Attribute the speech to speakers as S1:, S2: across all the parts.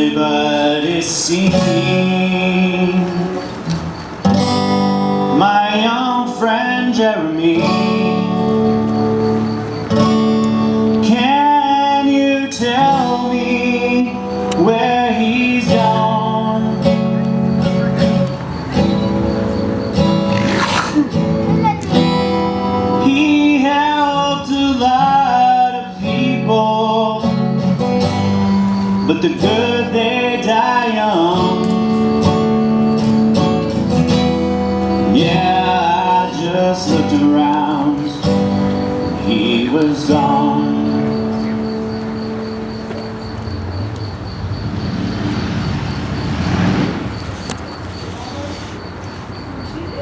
S1: anybody seen my young friend Jeremy? Can you tell me where he's gone? He helped a lot of people, but the good they die young. Yeah, I just looked around, he was gone.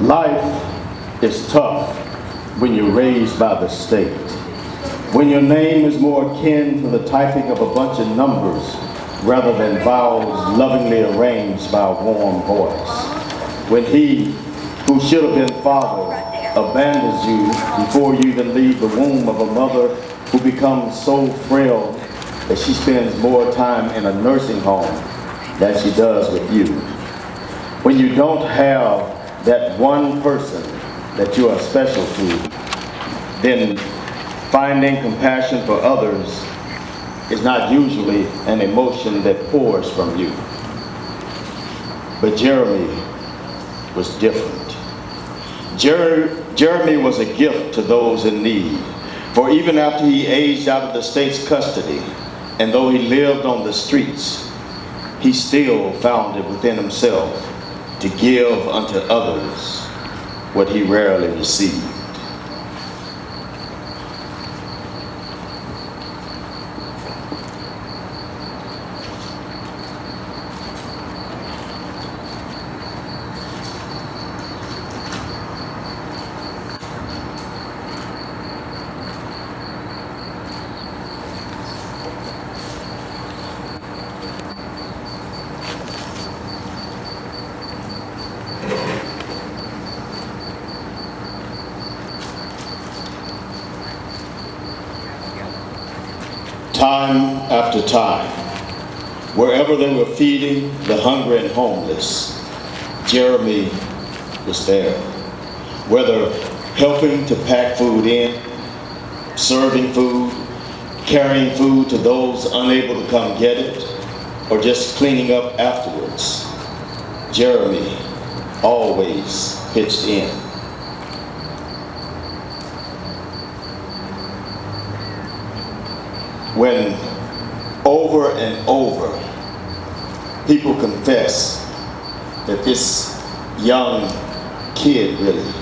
S2: Life is tough when you're raised by the state, when your name is more akin to the typing of a bunch of numbers rather than vowels lovingly arranged by a warm voice, when he who should have been father abandons you before you even leave the womb of a mother who becomes so frail that she spends more time in a nursing home than she does with you, when you don't have that one person that you are special to, then finding compassion for others is not usually an emotion that pours from you. But Jeremy was different. Jeremy was a gift to those in need, for even after he aged out of the state's custody, and though he lived on the streets, he still found it within himself to give unto others what he rarely received. Time after time, wherever they were feeding the hungry and homeless, Jeremy was there. Whether helping to pack food in, serving food, carrying food to those unable to come get it, or just cleaning up afterwards, Jeremy always pitched in. When over and over people confess that this young kid really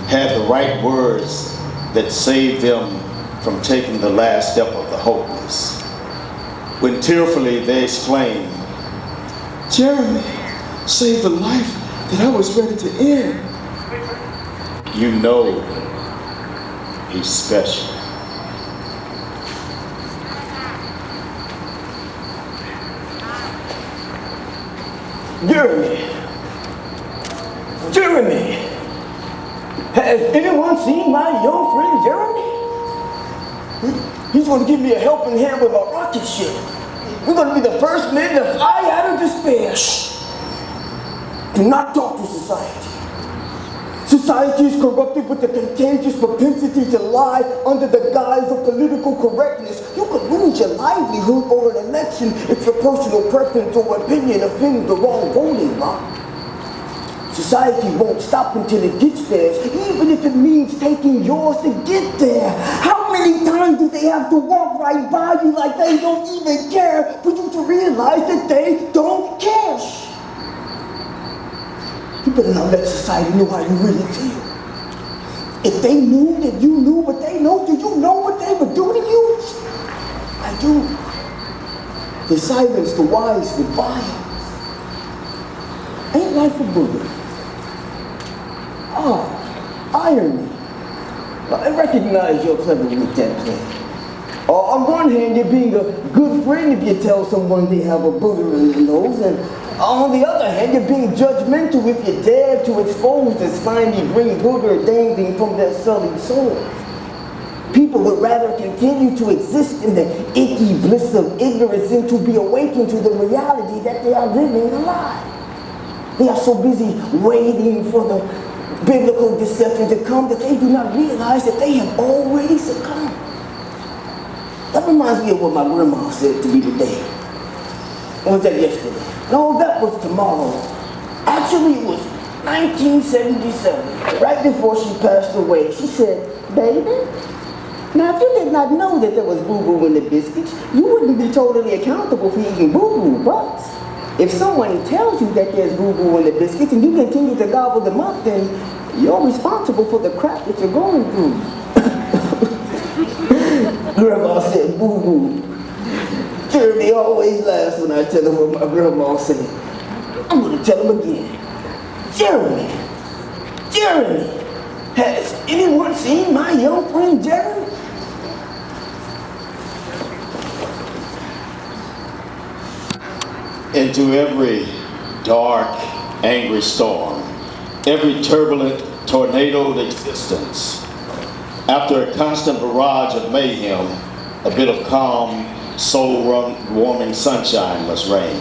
S2: had the right words that saved them from taking the last step of the hopeless, when tearfully they exclaim, "Jeremy saved the life that I was ready to end," you know he's special.
S3: Jeremy, has anyone seen my young friend Jeremy? He's going to give me a helping hand with my rocket ship. We're going to be the first men to fly out of despair. Shh. Do not talk to society. Society is corrupted with the contagious propensity to lie under the guise of political correctness. You could lose your livelihood over an election if your personal preference or opinion offends the wrong voting bloc. Society won't stop until it gets theirs, even if it means taking yours to get there. How many times do they have to walk right by you like they don't even care for you to realize that they don't care? You better not let society know how you really feel. If they knew that you knew what they know, do you know what they would do to you? I do. They silence the wise with violence. Ain't life a booger? Oh, irony. I recognize you're clever with that play. On one hand, you're being a good friend if you tell someone they have a booger in their nose, and on the other hand, you're being judgmental if you dare to expose the slimy green booger dangling from their sullied soul. People would rather continue to exist in the icky bliss of ignorance than to be awakened to the reality that they are living a lie. They are so busy waiting for the biblical deception to come that they do not realize that they have already succumbed. That reminds me of what my grandma said to me today. Or was that yesterday? No, that was tomorrow. Actually, it was 1977, right before she passed away. She said, "Baby, now if you did not know that there was boo-boo in the biscuits, you wouldn't be totally accountable for eating boo-boo. But if someone tells you that there's boo-boo in the biscuits and you continue to gobble them up, then you're responsible for the crap that you're going through." Grandma said, "Boo-boo." Jeremy always laughs when I tell him what my grandma said. I'm going to tell him again. Jeremy, has anyone seen my young friend Jeremy?
S2: Into every dark, angry storm, every turbulent, tornadoed existence, after a constant barrage of mayhem, a bit of calm, soul-warming sunshine must reign.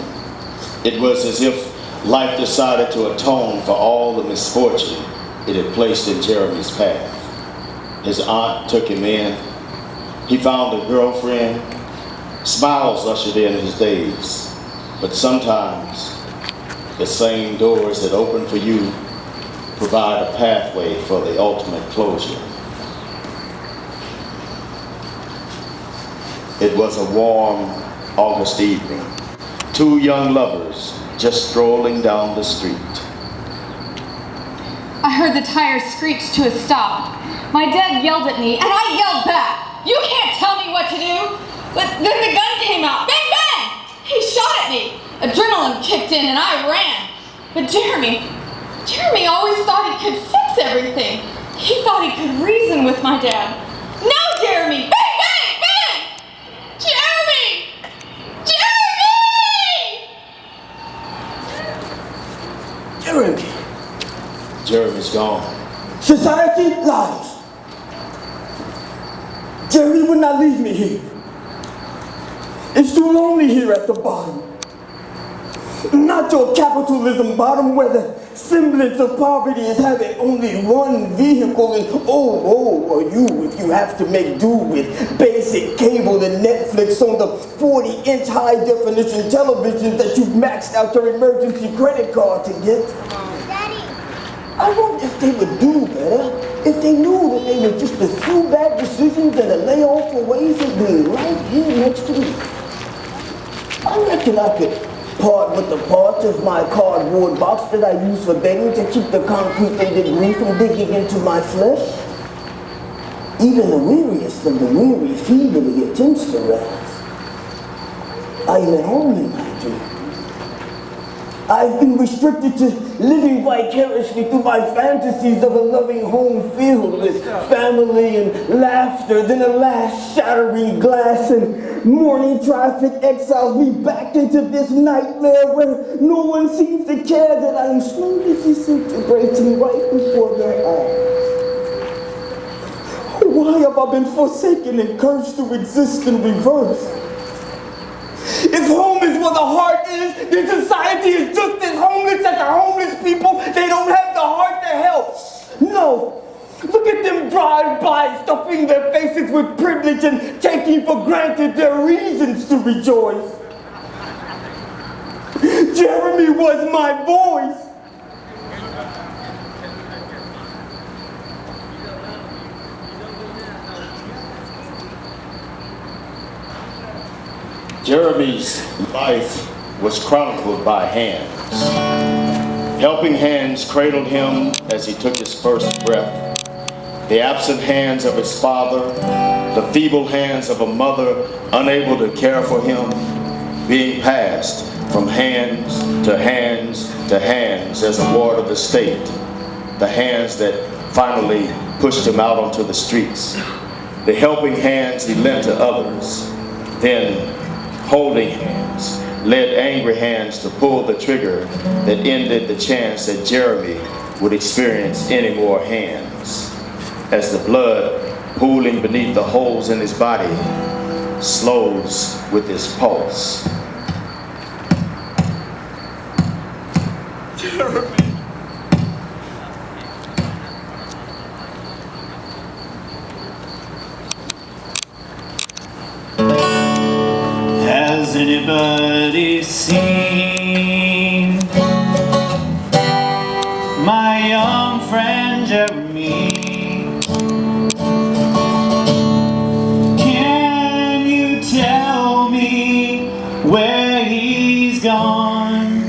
S2: It was as if life decided to atone for all the misfortune it had placed in Jeremy's path. His aunt took him in. He found a girlfriend. Smiles ushered in his days. But sometimes, the same doors that open for you provide a pathway for the ultimate closure. It was a warm August evening. Two young lovers just strolling down the street.
S4: I heard the tires screech to a stop. My dad yelled at me, and I yelled back. "You can't tell me what to do!" But then the gun came out. Bang, bang! He shot at me. Adrenaline kicked in, and I ran. But Jeremy always thought he could fix everything. He thought he could reason with my dad. No, Jeremy! Bang, bang, bang! Jeremy! Jeremy!
S2: Jeremy's gone.
S3: Society lies. Jeremy would not leave me here. It's too lonely here at the bottom. Not your capitalism bottom where the semblance of poverty is having only one vehicle and oh, or you if you have to make do with basic cable and Netflix on the 40-inch high definition television that you've maxed out your emergency credit card to get.
S5: Daddy.
S3: I wonder if they would do better if they knew that they were just a few bad decisions and a layoff for ways of being right here next to me. I reckon I could part with the parts of my cardboard box that I use for bedding to keep the concrete and debris from digging into my flesh. Even the weariest of the weary feebly attempts to rest. I am at home in my dream. I've been restricted to living vicariously through my fantasies of a loving home filled with family and laughter. Then alas, shattering glass and morning traffic exiles me back into this nightmare where no one seems to care that I am slowly disintegrating right before their eyes. Why have I been forsaken and cursed to exist in reverse? If home is where the heart is, then society is just as homeless as the homeless people. They don't have the heart to help. No. Look at them drive-by stuffing their faces with privilege and taking for granted their reasons to rejoice. Jeremy was my voice.
S2: Jeremy's life was chronicled by hands. Helping hands cradled him as he took his first breath. The absent hands of his father, the feeble hands of a mother unable to care for him, being passed from hands to hands to hands as a ward of the state. The hands that finally pushed him out onto the streets. The helping hands he lent to others. Then holding hands led angry hands to pull the trigger that ended the chance that Jeremy would experience any more hands. As the blood pooling beneath the holes in his body, slows with his pulse.
S1: Has anybody seen my young friend Jeremy? Can you tell me where he's gone?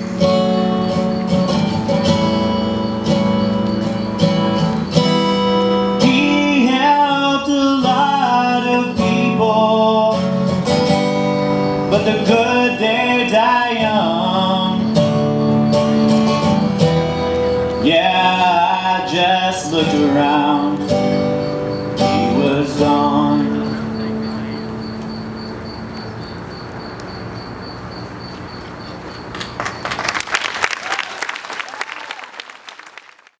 S1: He helped a lot of people, but the good they die young. Yeah, I just looked around